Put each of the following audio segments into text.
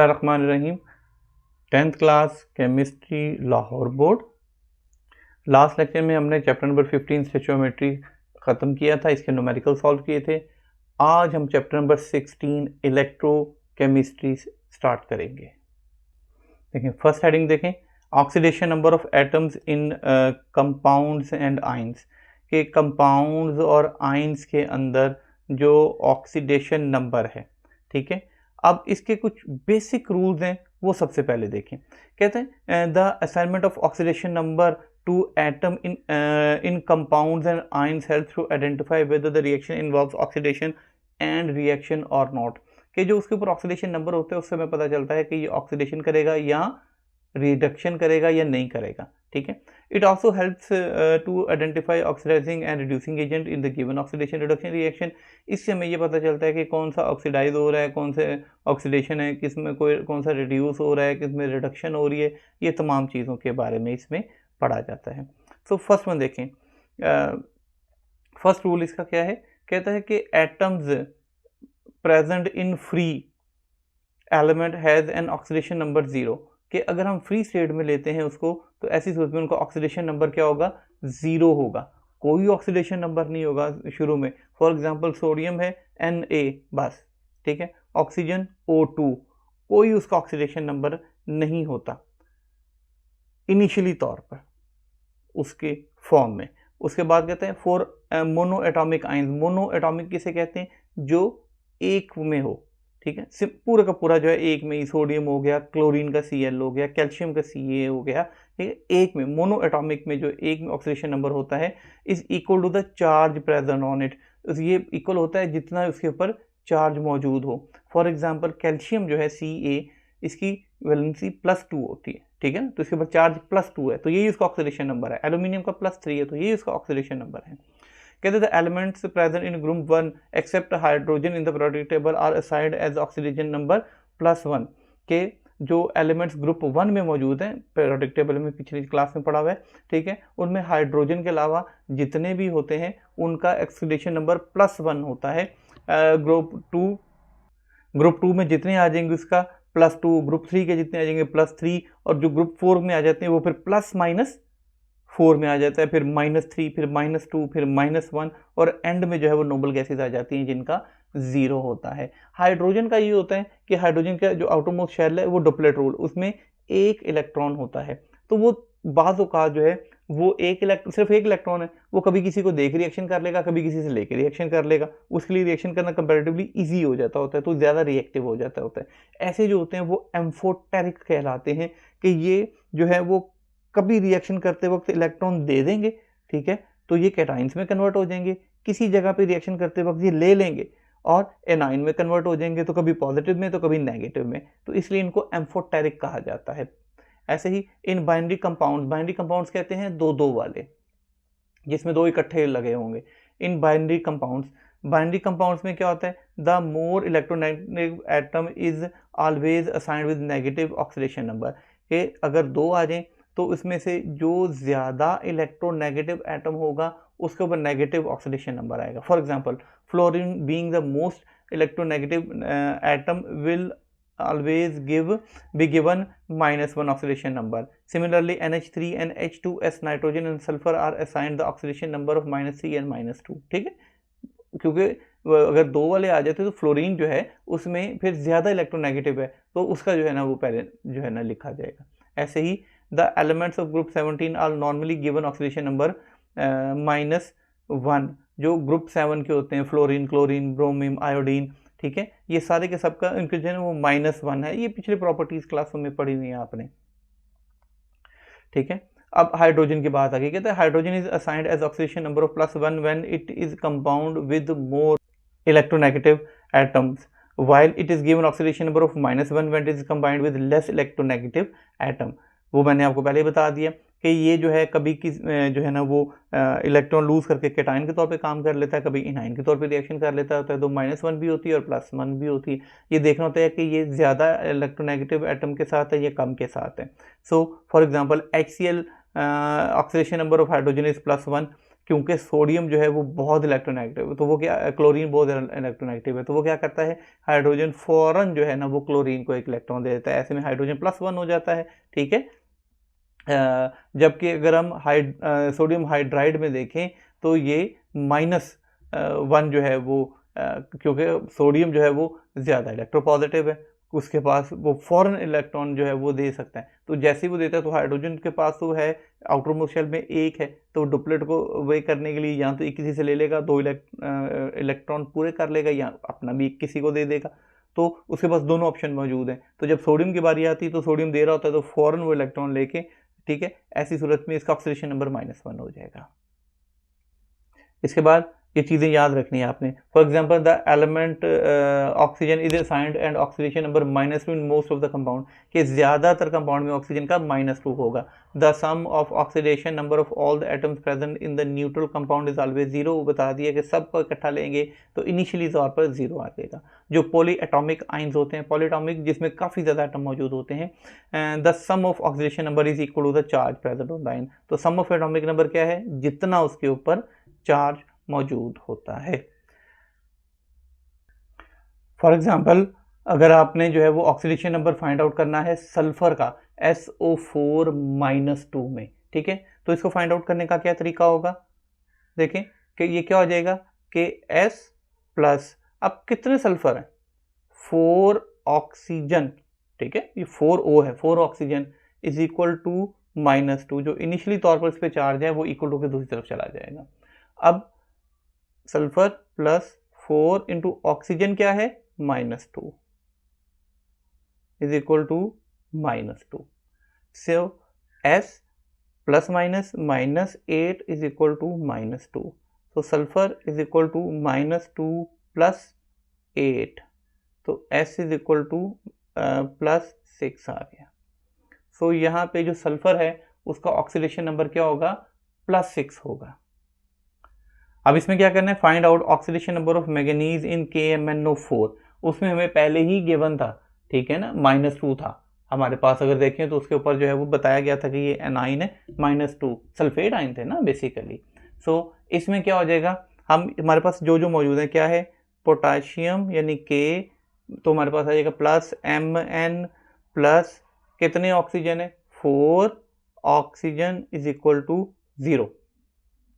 बिस्मिल्लाहिर्रहमानिर्रहीम। 10th class chemistry Lahore board. Last lecture में हमने चैप्टर नंबर 15 स्टोइचोमेट्री ख़त्म किया था, इसके न्यूमेरिकल सॉल्व किए थे। आज हम चैप्टर नंबर 16 इलेक्ट्रोकेमिस्ट्री स्टार्ट करेंगे। देखें फर्स्ट हेडिंग देखें, oxidation number of atoms in compounds and ions, के कंपाउंड्स और आइंस के अंदर जो ऑक्सीडेशन नंबर है, ठीक है। अब इसके कुछ बेसिक रूल्स हैं, वो सबसे पहले देखें। कहते हैं the assignment of oxidation number to atom in compounds and ions help to identify whether the reaction involves oxidation and reaction और नॉट, कि जो उसके ऊपर ऑक्सीडेशन नंबर होते हैं उससे हमें पता चलता है कि ये ऑक्सीडेशन करेगा या रिडक्शन करेगा या नहीं करेगा, ठीक है। It also helps to identify oxidising and reducing agent in the given oxidation reduction reaction. इससे हमें ये पता चलता है कि कौन सा ऑक्सीडाइज हो रहा है, कौन से ऑक्सीडेशन है, किस में कोई कौन सा रिड्यूस हो रहा है, किस में रिडक्शन हो रही है, ये तमाम चीज़ों के बारे में इसमें पढ़ा जाता है। सो फर्स्ट वन देखें, फर्स्ट रूल इसका क्या है, कहता है कि atoms present in free element has an oxidation number 0, कि अगर हम फ्री स्टेट में लेते हैं उसको तो ऐसी सूरत में उनका ऑक्सीडेशन नंबर क्या होगा, 0 होगा, कोई ऑक्सीडेशन नंबर नहीं होगा शुरू में। फॉर एग्जांपल सोडियम है Na बस, ठीक है, ऑक्सीजन O2, कोई उसका ऑक्सीडेशन नंबर नहीं होता इनिशियली तौर पर उसके फॉर्म में। उसके बाद कहते हैं for mono atomic ions, mono atomic किसे कहते हैं, जो एक में हो, ठीक है, पूरा का पूरा जो है एक में ही, सोडियम हो गया, क्लोरीन का Cl हो गया, कैल्शियम का Ca हो गया, ठीक है, एक में। मोनो एटॉमिक में जो एक में ऑक्सीडेशन नंबर होता है is equal to the charge present on it, ये इक्वल होता है जितना उसके ऊपर चार्ज मौजूद हो। फॉर एग्जांपल कैल्शियम जो है Ca, इसकी वैलेंसी +2 होती है, ठीक है ना, तो इसके ऊपर चार्ज +2 है, तो यही उसका ऑक्सीडेशन नंबर है। एल्यूमिनियम का +3 है, तो यही उसका ऑक्सीडेशन नंबर है। कहते हैं elements present in group 1 except hydrogen in the periodic table are assigned as oxidation number +1, के जो एलिमेंट्स ग्रुप 1 में मौजूद हैं, पीरियोडिक टेबल में पिछली क्लास में पढ़ा हुआ है, ठीक है, उनमें हाइड्रोजन के अलावा जितने भी होते हैं उनका ऑक्सीडेशन नंबर +1 होता है। ग्रुप 2 में जितने आ जाएंगे उसका +2, ग्रुप 3 के जितने आ जाएंगे +3, और जो ग्रुप 4 में आ जाते हैं वो फिर +-4 में आ जाता है, फिर -3, फिर -2, फिर -1, और एंड में जो है वो नोबल गैसेज आ जाती हैं जिनका 0 होता है। हाइड्रोजन का ये होता है कि हाइड्रोजन का जो आउटरमोस्ट शेल है वो डुप्लेट रोल, उसमें एक इलेक्ट्रॉन होता है, तो वो बाज़ औक़ात जो है वो सिर्फ एक इलेक्ट्रॉन है, वो कभी किसी को देख रिएक्शन कर लेगा, कभी किसी से लेकर रिएक्शन कर लेगा, उसके लिए रिएक्शन करना कंपैरेटिवली ईजी हो जाता होता है, तो ज़्यादा रिएक्टिव हो जाता होता है। ऐसे जो होते हैं वो एम्फोटेरिक कहलाते हैं, कि ये जो है वो कभी रिएक्शन करते वक्त इलेक्ट्रॉन दे देंगे, ठीक है, तो ये कैटाइंस में कन्वर्ट हो जाएंगे, किसी जगह पे रिएक्शन करते वक्त ये ले लेंगे और एनाइन में कन्वर्ट हो जाएंगे, तो कभी पॉजिटिव में तो कभी नेगेटिव में, तो इसलिए इनको एम्फोटेरिक कहा जाता है। ऐसे ही इन बाइनरी कंपाउंड्स कहते हैं 2-2 वाले, जिसमें 2 इकट्ठे लगे होंगे। इन बाइनरी कंपाउंड्स में क्या होता है, the more electronegative atom is always assigned with negative oxidation number, के अगर 2 आ जाएं तो उसमें से जो ज़्यादा इलेक्ट्रोनेगेटिव एटम होगा उसके ऊपर नेगेटिव ऑक्सीडेशन नंबर आएगा। For example fluorine being the most electronegative atom will always be given -1 oxidation number. Similarly, NH3 and H2S, nitrogen and sulfur are assigned the oxidation number of -3 and -2, ठीक है, क्योंकि अगर 2 वाले आ जाते तो fluorine जो है उसमें फिर ज़्यादा इलेक्ट्रोनेगेटिव है, तो उसका जो है ना वो पहले जो है ना लिखा जाएगा। ऐसे ही the elements of group 17 are normally given oxidation number -1, जो ग्रुप 7 के होते हैं, फ्लोरीन, क्लोरीन, ब्रोमीन, आयोडीन, ठीक है, ये सारे के सबका इनके जो है वो -1 है। ये पिछले प्रॉपर्टीज क्लासों में पढ़ी हुई है आपने, ठीक है। अब हाइड्रोजन की बात आ गई, कहते हैं hydrogen is assigned as oxidation number of +1 when it is compound with more electronegative atoms, while it is given oxidation number of -1 when it is combined with less electronegative atom। वो मैंने आपको पहले ही बता दिया कि ये जो है कभी जो है ना वो इलेक्ट्रॉन लूज करके कैटाइन के तौर पे काम कर लेता है, कभी इनाइन के तौर पे रिएक्शन कर लेता है, तो -1 भी होती है और +1 भी होती है। ये देखना होता है कि ये ज़्यादा इलेक्ट्रोनेगेटिव एटम के साथ है या कम के साथ है। So for example HCl oxidation number of hydrogen is +1, क्योंकि सोडियम जो है वो बहुत इलेक्ट्रोनेगेटिव है, तो वो क्या, क्लोरीन बहुत इलेक्ट्रोनेगेटिव है, तो वो क्या करता है, हाइड्रोजन फौरन जो है ना वो क्लोरीन को एक इलेक्ट्रॉन दे देता है, ऐसे में हाइड्रोजन +1 हो जाता है, ठीक है। जबकि अगर हम सोडियम हाइड्राइड में देखें तो ये -1 जो है वो क्योंकि सोडियम जो है वो ज़्यादा इलेक्ट्रोपॉजिटिव है, उसके पास वो फॉरेन इलेक्ट्रॉन जो है वो दे सकता है, तो जैसे ही वो देता है तो हाइड्रोजन के पास तो है आउटर मोस्ट शेल में एक है, तो डुप्लेट को वे करने के लिए या तो एक किसी से ले लेगा, 2 इलेक्ट्रॉन पूरे कर लेगा, या अपना भी किसी को दे देगा, तो उसके पास दोनों ऑप्शन मौजूद हैं। तो जब सोडियम की बारी आती है तो सोडियम दे रहा होता है तो फॉरन वो इलेक्ट्रॉन लेके, ठीक है, ऐसी सूरत में इसका ऑक्सीडेशन नंबर -1 हो जाएगा। इसके बाद ये चीज़ें याद रखनी है आपने। For example the element oxygen is assigned and oxidation number -2 in most of the compound, कि ज़्यादातर कंपाउंड में ऑक्सीजन का -2 होगा। The sum of oxidation number of all the atoms present in the neutral compound is always 0, वो बता दिया कि सब को इकट्ठा लेंगे तो इनिशियली तौर पर 0 आ जाएगा। जो पॉली एटॉमिक आइंस होते हैं, पॉलीएटॉमिक जिसमें काफ़ी ज़्यादा एटम मौजूद होते हैं, the sum of oxidation number is equal to the charge present on the ion, तो सम ऑफ एटॉमिक नंबर क्या है, जितना उसके ऊपर चार्ज मौजूद होता है। फॉर एग्जाम्पल अगर आपने जो है वो ऑक्सीडेशन नंबर फाइंड आउट करना है सल्फर का SO4-2 में, ठीक है, तो इसको फाइंड आउट करने का क्या तरीका होगा, देखें कि ये क्या हो जाएगा कि S+, अब कितने सल्फर हैं, 4 ऑक्सीजन, ठीक है, ये 4O है, 4 ऑक्सीजन इज इक्वल टू -2, जो इनिशियली तौर पर इस पर चार्ज है वो इक्वल टू के दूसरी तरफ चला जाएगा। अब सल्फर +4 इंटू ऑक्सीजन क्या है, -2 is equal to -2, so S +- is equal to -2, तो सल्फर इज इक्वल टू -2 + 8, तो S इज इक्वल टू +6 आ गया। सो यहाँ पे जो सल्फर है उसका ऑक्सीडेशन नंबर क्या होगा, +6 होगा। अब इसमें क्या करना है, find out oxidation number of manganese in KMnO4, उसमें हमें पहले ही गिवन था, ठीक है ना, -2 था हमारे पास, अगर देखें तो उसके ऊपर जो है वो बताया गया था कि ये एनाइन है, -2 सल्फेट आइन थे ना बेसिकली। सो इसमें क्या हो जाएगा, हम हमारे पास जो जो मौजूद है क्या है, पोटाशियम यानी K, तो हमारे पास आ जाएगा +Mn प्लस कितने ऑक्सीजन है, 4 ऑक्सीजन इज इक्वल टू 0,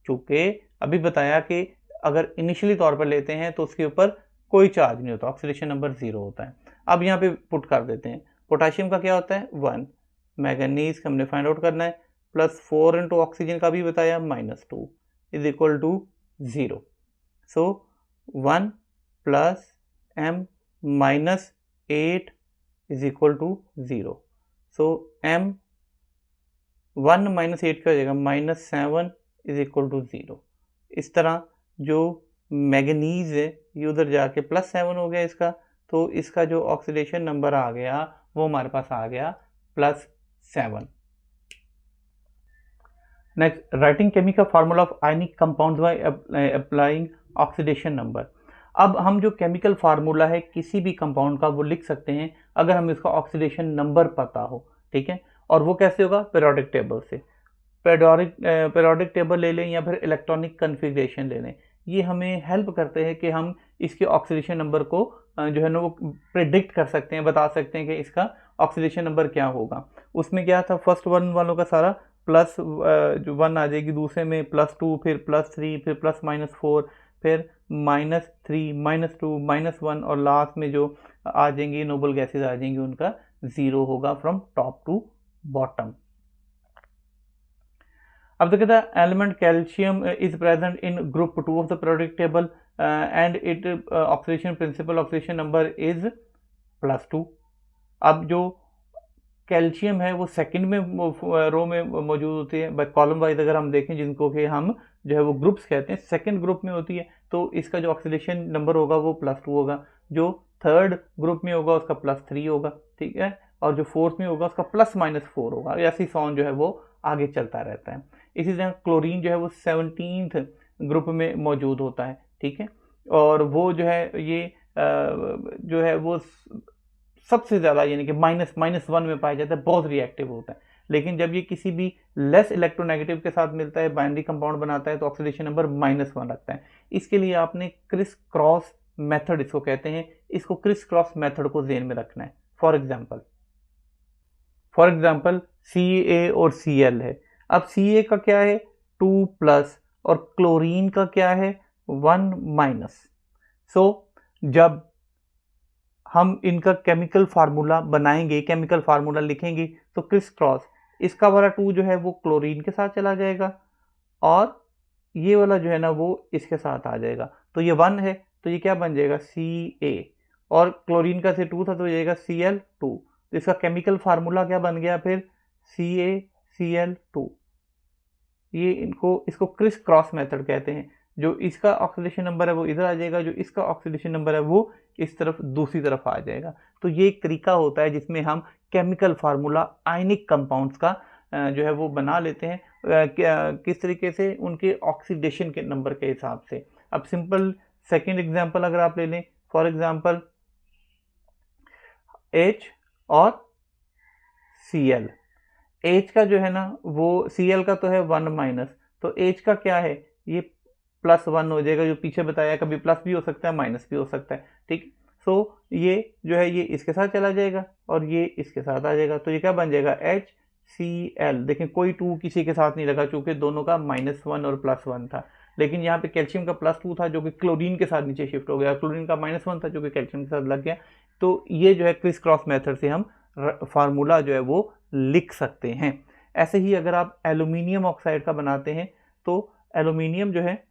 चूंकि अभी बताया कि अगर इनिशियली तौर पर लेते हैं तो उसके ऊपर कोई चार्ज नहीं होता, ऑक्सीडेशन नंबर 0 होता है। अब यहाँ पे पुट कर देते हैं, पोटाशियम का क्या होता है 1, मैंगनीज का हमने फाइंड आउट करना है, +4 इंटू ऑक्सीजन का भी बताया -2 is equal to 0, so 1 + M -8 is equal to 0, so M 1 - 8 क्या हो जाएगा, -7 इज इक्वल टू 0। इस तरह जो मैंगनीज है ये उधर जाके +7 हो गया इसका, तो इसका जो ऑक्सीडेशन नंबर आ गया वो हमारे पास आ गया +7। Next, writing chemical formula of ionic compounds by applying oxidation number. अब हम जो केमिकल फार्मूला है किसी भी कंपाउंड का वो लिख सकते हैं अगर हमें इसका ऑक्सीडेशन नंबर पता हो, ठीक है, और वो कैसे होगा, पीरियोडिक टेबल से। पीरियोडिक टेबल ले लें या फिर इलेक्ट्रॉनिक कन्फिग्रेशन ले लें, ये हमें हेल्प करते हैं कि हम इसके ऑक्सीडेशन नंबर को जो है ना वो प्रिडिक्ट कर सकते हैं, बता सकते हैं कि इसका ऑक्सीडेशन नंबर क्या होगा। उसमें क्या था, फर्स्ट वन वालों का सारा जो 1 आ जाएगी, दूसरे में +2, फिर +3, फिर +-4, फिर -3, -2, -1, और लास्ट में जो आ जाएंगी नोबल गैसेज आ जाएंगी उनका 0 होगा फ्रॉम टॉप टू बॉटम। अब देखिए the element calcium is present in group 2 of the periodic table and it oxidation principal oxidation number is +2। अब जो कैल्शियम है वो सेकंड में रो में मौजूद होती है, बाय कॉलम वाइज अगर हम देखें जिनको कि हम जो है वो ग्रुप्स कहते हैं, सेकंड ग्रुप में होती है, तो इसका जो ऑक्सीडेशन नंबर होगा वो +2 होगा, जो थर्ड ग्रुप में होगा उसका +3 होगा, ठीक है, और जो फोर्थ में होगा उसका +-4 होगा, ऐसी सॉन जो है वो आगे चलता रहता है। इसी तरह क्लोरीन जो है वो 17th ग्रुप में मौजूद होता है, ठीक है, और वो जो है ये जो है वो सबसे ज़्यादा यानी कि -1 में पाया जाता है, बहुत रिएक्टिव होता है। लेकिन जब ये किसी भी लेस इलेक्ट्रोनेगेटिव के साथ मिलता है, बाइनरी कंपाउंड बनाता है, तो ऑक्सीडेशन नंबर -1 लगता है। इसके लिए आपने क्रिस क्रॉस मेथड इसको कहते हैं, इसको क्रिस क्रॉस मेथड को ध्यान में रखना है। फॉर एग्जाम्पल Ca और Cl है। अब Ca का क्या है 2+ और क्लोरीन का क्या है 1-। जब हम इनका केमिकल फार्मूला बनाएंगे, केमिकल फार्मूला लिखेंगे, तो क्रिस क्रॉस इसका वाला 2 जो है वो क्लोरीन के साथ चला जाएगा और ये वाला जो है ना वो इसके साथ आ जाएगा। तो ये 1 है तो ये क्या बन जाएगा Ca, और क्लोरीन का से 2 था तो जाएगा Cl2। तो इसका केमिकल फार्मूला क्या बन गया फिर CaCl2। ये इसको क्रिस क्रॉस मेथड कहते हैं। जो इसका ऑक्सीडेशन नंबर है वो इधर आ जाएगा, जो इसका ऑक्सीडेशन नंबर है वो इस तरफ दूसरी तरफ आ जाएगा। तो ये एक तरीका होता है जिसमें हम केमिकल फार्मूला आयनिक कंपाउंड्स का जो है वो बना लेते हैं, किस तरीके से उनके ऑक्सीडेशन के नंबर के हिसाब से। अब सिंपल सेकेंड एग्जांपल अगर आप ले लें, फॉर एग्जांपल H और Cl। H का जो है ना वो Cl का तो है 1-, तो H का क्या है ये +1 हो जाएगा। जो पीछे बताया कभी प्लस भी हो सकता है माइनस भी हो सकता है, ठीक। सो ये जो है ये इसके साथ चला जाएगा और ये इसके साथ आ जाएगा। तो ये क्या बन जाएगा HCl। देखें कोई 2 किसी के साथ नहीं लगा चूंकि दोनों का -1 और +1 था, लेकिन यहाँ पे कैल्शियम का +2 था जो कि क्लोरीन के साथ नीचे शिफ्ट हो गया, क्लोरीन का -1 था जो कि कैल्शियम के साथ लग गया। तो ये जो है क्रिस क्रॉस मेथड से हम फार्मूला जो है वो लिख सकते हैं। ऐसे ही अगर आप एल्यूमिनियम ऑक्साइड का बनाते हैं तो एल्यूमिनियम जो है,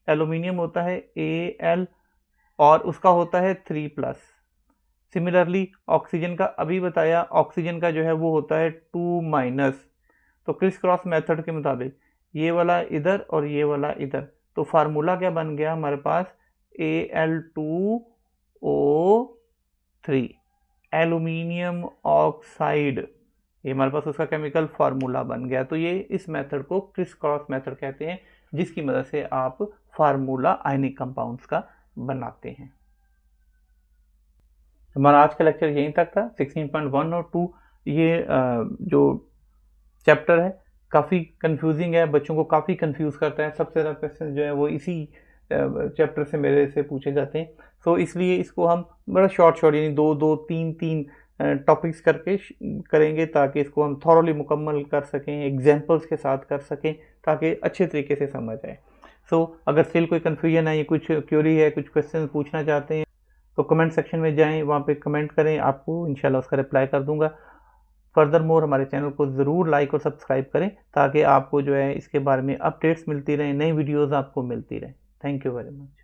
एल्यूमिनियम होता है Al और उसका होता है 3+। सिमिलरली ऑक्सीजन का अभी बताया, ऑक्सीजन का जो है वो होता है 2-। तो क्रिस क्रॉस मेथड के मुताबिक ये वाला इधर और ये वाला इधर, तो फार्मूला क्या बन गया हमारे पास Al2O3, एल्यूमिनियम ऑक्साइड। ये हमारे पास उसका केमिकल फार्मूला बन गया। तो ये इस मेथड को क्रिस क्रॉस मेथड कहते हैं, जिसकी मदद से आप फार्मूला आयनिक कंपाउंड्स का बनाते हैं। हमारा आज का लेक्चर यहीं तक था। 16.1 और 2 ये जो चैप्टर है काफ़ी कंफ्यूजिंग है, बच्चों को काफ़ी कंफ्यूज करता है। सबसे ज़्यादा क्वेश्चन जो है वो इसी चैप्टर से मेरे से पूछे जाते हैं। सो इसलिए इसको हम बड़ा शॉर्ट यानी 2-2, 3-3 टॉपिक्स करके करेंगे ताकि इसको हम थॉरोली मुकम्मल कर सकें, एग्जांपल्स के साथ कर सकें ताकि अच्छे तरीके से समझ आए। सो अगर स्टिल कोई कन्फ्यूजन है या कुछ क्यूरी है, कुछ क्वेश्चन पूछना चाहते हैं तो कमेंट सेक्शन में जाएं, वहाँ पे कमेंट करें, आपको इंशाल्लाह उसका रिप्लाई कर दूंगा। फर्दर मोर हमारे चैनल को ज़रूर लाइक और सब्सक्राइब करें ताकि आपको जो है इसके बारे में अपडेट्स मिलती रहें, नई वीडियोज़ आपको मिलती रहें। Thank you very much.